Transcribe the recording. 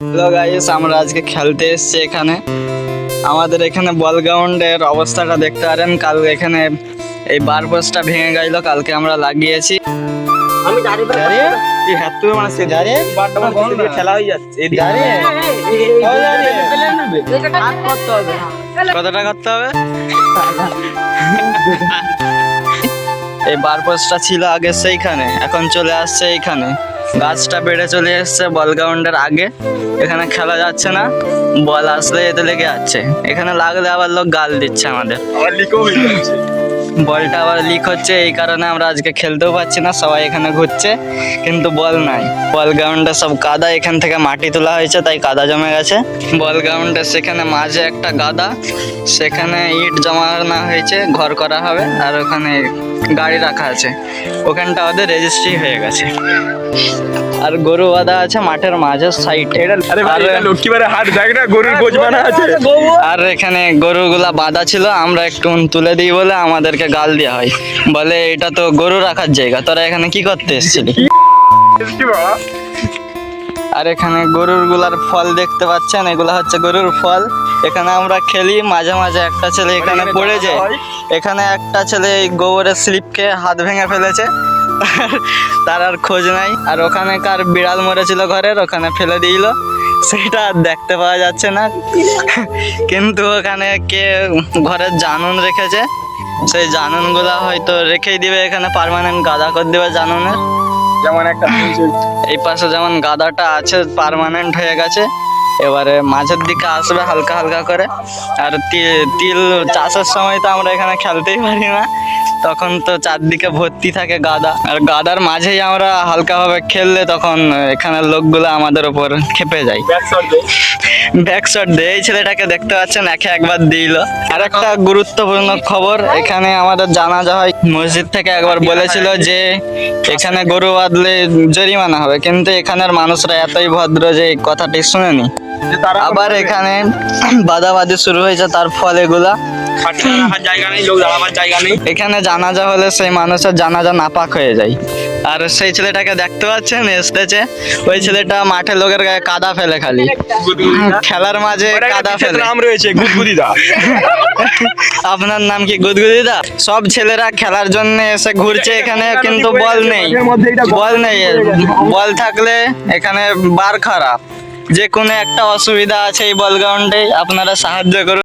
Hello guys, আমরা আজকে খেলতে এসেছি এখানে। আমাদের এখানে বল গ্রাউন্ডের অবস্থাটা দেখতে পারেন। কাল এখানে এই বার পোস্টটা ভেঙে গেল, কালকে আমরা লাগিয়েছি। আমি দাঁড়িয়ে এই হাত তুলে মানে সে দাঁড়িয়ে বারটা মানে দিয়ে খেলা হয়ে যাচ্ছে। এই দাঁড়িয়ে হাত করতে হবে। কতটা করতে হবে? এই বার পোস্টটা ছিল আগে সেইখানে, এখন চলে আসছে এইখানে। গাছটা বেড়ে চলে এসছে বল গ্রাউন্ডের আগে। এখানে খেলা যাচ্ছে না, বল আসলে এতে লেগে যাচ্ছে। এখানে লাগলে আবার লোক গাল দিচ্ছে আমাদের। বলটা আবার লিক হচ্ছে, এই কারণে আমরা আজকে খেলতেও পারছি না। সবাই এখানে ঘুরছে কিন্তু বল নাই। বল গ্রাউন্ডে সব কাদা, এখান থেকে মাটি তোলা হয়েছে তাই কাদা জমে গেছে। বল গ্রাউন্ডে সেখানে মাঝে একটা গাদা, সেখানে ইট জমানো হয়েছে, ঘর করা হবে। আর ওখানে গাড়ি রাখা আছে, ওখানটা ওদের রেজিস্ট্রি হয়ে গেছে। আর গরু বাঁধা আছে মাঠের মাঝের সাইডে। আর এখানে গরুগুলা বাঁধা ছিল, আমরা একটু তুলে দিই বলে আমাদেরকে গাল দেওয়া হয়, বলে এটা তো গরু রাখার জায়গা, তোরা এখানে কি করতে এসেছিলি। আর এখানে গরুর গুলার ফল দেখতে পাচ্ছেন, এগুলা হচ্ছে গরুর ফল। এখানে আমরা খেলি, মাঝে মাঝে একটা ছেলে এখানে পড়ে যায়। এখানে একটা ছেলে এই গোবরের স্লিপকে হাত ভেঙে ফেলেছে, তার আর খোঁজ নাই। আর ওখানে কার বিড়াল মরেছিল ঘরের, ওখানে ফেলে দিল, সেটা আর দেখতে পাওয়া যাচ্ছে না। কিন্তু ওখানে কে ঘরের জানুন রেখেছে, সেই জানুনগুলা হয়তো রেখেই দিবে, এখানে পার্মানেন্ট গাদা করে দেবে জানুনের। যেমন একটা এই পাশে যেমন গাদাটা আছে পার্মানেন্ট হয়ে গেছে, এবারে মাঝের দিকে আসবে হালকা হালকা করে। আর তিল চাষের সময় তো আমরা এখানে খেলতেই পারি না, তখন তো চারদিকে ভর্তি থাকে গাদা। আর গাদার মাঝেই আমরা হালকাভাবে খেললে তখন এখানের লোকগুলো আমাদের উপর খেপে যায়, ব্যাক শট দেয়। এই ছেলেটাকে দেখতে পাচ্ছেন, একে একবার দিল। আর একটা গুরুত্বপূর্ণ খবর, এখানে আমাদের জানাজা হয়। মসজিদ থেকে একবার বলেছিল যে এখানে গরু বাঁধলে জরিমানা হবে, কিন্তু এখানের মানুষরা এতই ভদ্র যে এই কথাটি শুনেনি। আবার এখানে বাদাবাদি শুরু হয়েছে, তার ফল এগুলা এখানে জানাজা হলে সেই মানুষের জানাজা নাপাক হয়ে যায়। আর সেই ছেলেটাকে দেখতে পাচ্ছেন এসতেছে, ওই ছেলেটা মাঠে লোকের গায়ে কাদা ফেলে, খালি খেলার মাঝে কাদা ফেলে। নাম রয়েছে গুদগুদিদা। আপনার নাম কি গুদগুদিদা? সব ছেলেরা খেলার জন্য এসে ঘুরছে এখানে, কিন্তু বল নেই। বল থাকলে এখানে বার খারাপ। যে কোনো একটা অসুবিধা আছে এই বল গ্রাউন্ডে, আপনারা সাহায্য করুন।